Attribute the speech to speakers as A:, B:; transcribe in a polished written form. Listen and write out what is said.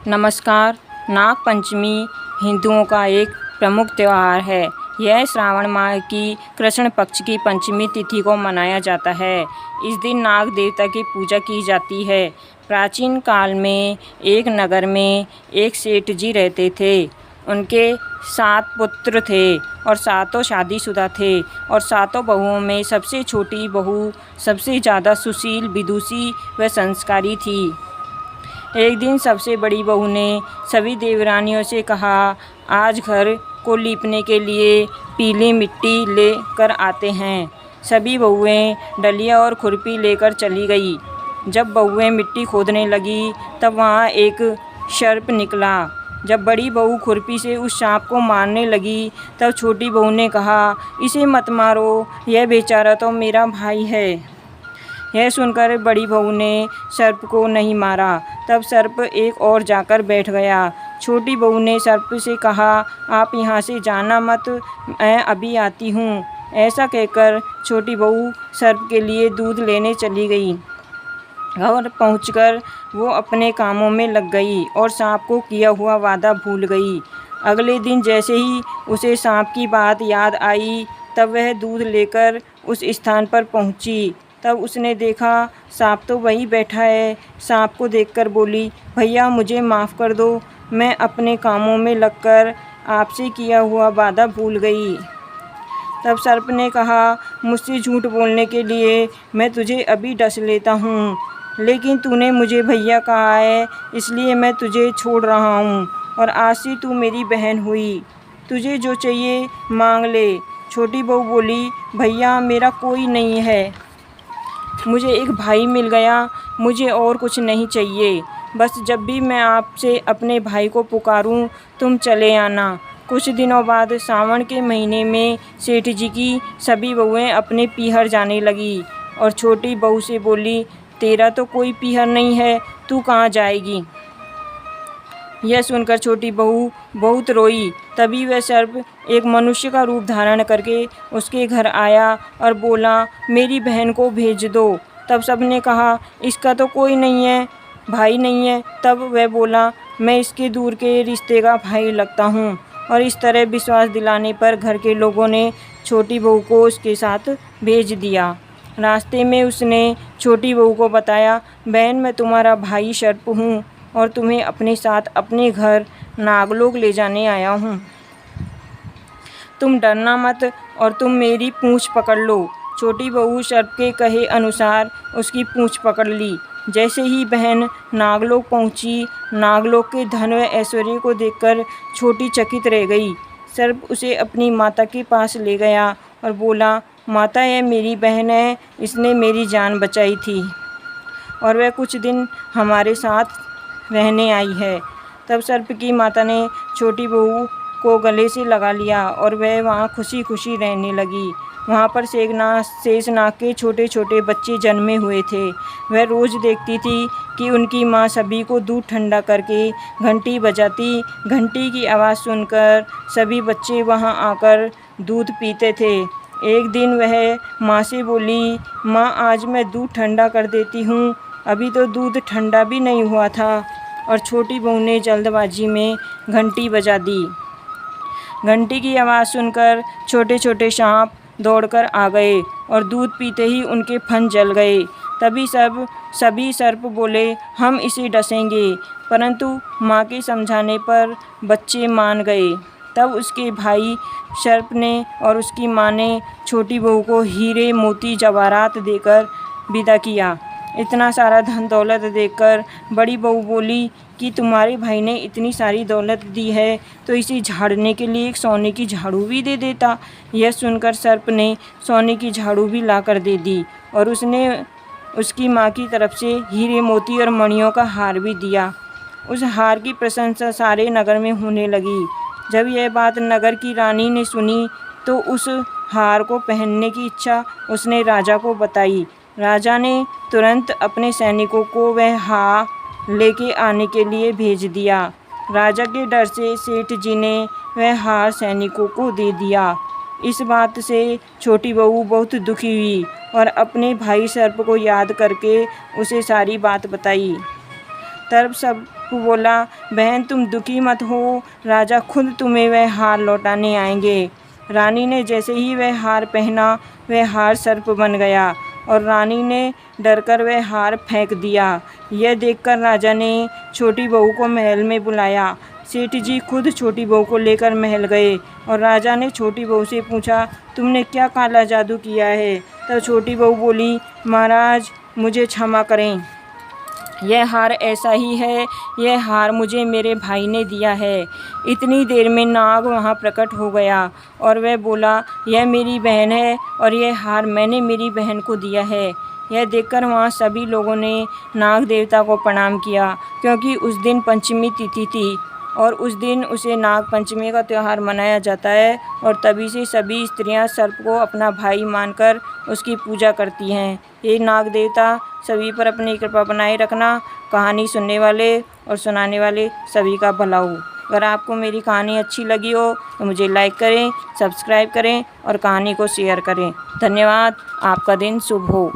A: नमस्कार। नाग पंचमी हिंदुओं का एक प्रमुख त्यौहार है। यह श्रावण माह की कृष्ण पक्ष की पंचमी तिथि को मनाया जाता है। इस दिन नाग देवता की पूजा की जाती है। प्राचीन काल में एक नगर में एक सेठ जी रहते थे। उनके 7 पुत्र थे और सातों शादीशुदा थे और सातों बहुओं में सबसे छोटी बहू सबसे ज़्यादा सुशील, विदुषी व संस्कारी थी। एक दिन सबसे बड़ी बहू ने सभी देवरानियों से कहा, आज घर को लीपने के लिए पीली मिट्टी ले कर आते हैं। सभी बहुएं डलिया और खुरपी लेकर चली गई। जब बहुएं मिट्टी खोदने लगी तब वहाँ एक सर्प निकला। जब बड़ी बहू खुरपी से उस सांप को मारने लगी तब छोटी बहू ने कहा, इसे मत मारो, यह बेचारा तो मेरा भाई है। यह सुनकर बड़ी बहू ने सर्प को नहीं मारा। तब सर्प एक और जाकर बैठ गया। छोटी बहू ने सर्प से कहा, आप यहाँ से जाना मत, मैं अभी आती हूँ। ऐसा कहकर छोटी बहू सर्प के लिए दूध लेने चली गई। घर पहुँचकर वो अपने कामों में लग गई और सांप को किया हुआ वादा भूल गई। अगले दिन जैसे ही उसे सांप की बात याद आई तब वह दूध लेकर उस स्थान पर पहुँची। तब उसने देखा सांप तो वहीं बैठा है। सांप को देखकर बोली, भैया मुझे माफ़ कर दो, मैं अपने कामों में लगकर आपसे किया हुआ वादा भूल गई। तब सर्प ने कहा, मुझसे झूठ बोलने के लिए मैं तुझे अभी डस लेता हूँ, लेकिन तूने मुझे भैया कहा है इसलिए मैं तुझे छोड़ रहा हूँ और आज से तू मेरी बहन हुई। तुझे जो चाहिए मांग ले। छोटी बहू बोली, भैया मेरा कोई नहीं है, मुझे एक भाई मिल गया, मुझे और कुछ नहीं चाहिए। बस जब भी मैं आपसे अपने भाई को पुकारूं तुम चले आना। कुछ दिनों बाद सावन के महीने में सेठ जी की सभी बहुएं अपने पीहर जाने लगी और छोटी बहू से बोली, तेरा तो कोई पीहर नहीं है, तू कहाँ जाएगी। यह सुनकर छोटी बहू बहुत रोई। तभी वह सर्प एक मनुष्य का रूप धारण करके उसके घर आया और बोला, मेरी बहन को भेज दो। तब सबने कहा, इसका तो कोई नहीं है, भाई नहीं है। तब वह बोला, मैं इसके दूर के रिश्ते का भाई लगता हूँ। और इस तरह विश्वास दिलाने पर घर के लोगों ने छोटी बहू को उसके साथ भेज दिया। रास्ते में उसने छोटी बहू को बताया, बहन मैं तुम्हारा भाई सर्प हूँ और तुम्हें अपने साथ अपने घर नागलोक ले जाने आया हूँ। तुम डरना मत और तुम मेरी पूँछ पकड़ लो। छोटी बहू सर्प के कहे अनुसार उसकी पूँछ पकड़ ली। जैसे ही बहन नागलोक पहुँची, नागलोक के धन व ऐश्वर्य को देखकर छोटी चकित रह गई। सर्प उसे अपनी माता के पास ले गया और बोला, माता यह मेरी बहन है, इसने मेरी जान बचाई थी और वह कुछ दिन हमारे साथ रहने आई है। तब सर्प की माता ने छोटी बहू को गले से लगा लिया और वह वहाँ खुशी खुशी रहने लगी। वहाँ पर शेषनाग के छोटे छोटे बच्चे जन्मे हुए थे। वह रोज़ देखती थी कि उनकी माँ सभी को दूध ठंडा करके घंटी बजाती। घंटी की आवाज़ सुनकर सभी बच्चे वहाँ आकर दूध पीते थे। एक दिन वह माँ से बोली, माँ आज मैं दूध ठंडा कर देती हूँ, अभी तो दूध ठंडा भी नहीं हुआ था। और छोटी बहू ने जल्दबाजी में घंटी बजा दी। घंटी की आवाज़ सुनकर छोटे छोटे सांप दौड़कर आ गए और दूध पीते ही उनके फन जल गए। तभी सभी सर्प बोले, हम इसे डसेंगे, परंतु माँ के समझाने पर बच्चे मान गए। तब उसके भाई सर्प ने और उसकी माँ ने छोटी बहू को हीरे मोती जवाहरात देकर विदा किया। इतना सारा धन दौलत देखकर बड़ी बहू बोली कि तुम्हारे भाई ने इतनी सारी दौलत दी है तो इसे झाड़ने के लिए एक सोने की झाड़ू भी दे देता। यह सुनकर सर्प ने सोने की झाड़ू भी लाकर दे दी और उसने उसकी माँ की तरफ से हीरे मोती और मणियों का हार भी दिया। उस हार की प्रशंसा सारे नगर में होने लगी। जब यह बात नगर की रानी ने सुनी तो उस हार को पहनने की इच्छा उसने राजा को बताई। राजा ने तुरंत अपने सैनिकों को वह हार लेके आने के लिए भेज दिया। राजा के डर से सेठ जी ने वह हार सैनिकों को दे दिया। इस बात से छोटी बहू बहुत दुखी हुई और अपने भाई सर्प को याद करके उसे सारी बात बताई। तब सब बोला, बहन तुम दुखी मत हो, राजा खुद तुम्हें वह हार लौटाने आएंगे। रानी ने जैसे ही वह हार पहना, वह हार सर्प बन गया और रानी ने डरकर वह हार फेंक दिया। यह देखकर राजा ने छोटी बहू को महल में बुलाया। सेठ जी खुद छोटी बहू को लेकर महल गए और राजा ने छोटी बहू से पूछा, तुमने क्या काला जादू किया है? तब छोटी बहू बोली, महाराज मुझे क्षमा करें, यह हार ऐसा ही है, यह हार मुझे मेरे भाई ने दिया है। इतनी देर में नाग वहाँ प्रकट हो गया और वह बोला, यह मेरी बहन है और यह हार मैंने मेरी बहन को दिया है। यह देखकर वहाँ सभी लोगों ने नाग देवता को प्रणाम किया, क्योंकि उस दिन पंचमी तिथि थी और उस दिन उसे नाग पंचमी का त्यौहार मनाया जाता है और तभी से सभी स्त्रियां सर्प को अपना भाई मानकर उसकी पूजा करती हैं। ये नाग देवता सभी पर अपनी कृपा बनाए रखना। कहानी सुनने वाले और सुनाने वाले सभी का भला हो। अगर आपको मेरी कहानी अच्छी लगी हो तो मुझे लाइक करें, सब्सक्राइब करें और कहानी को शेयर करें। धन्यवाद। आपका दिन शुभ हो।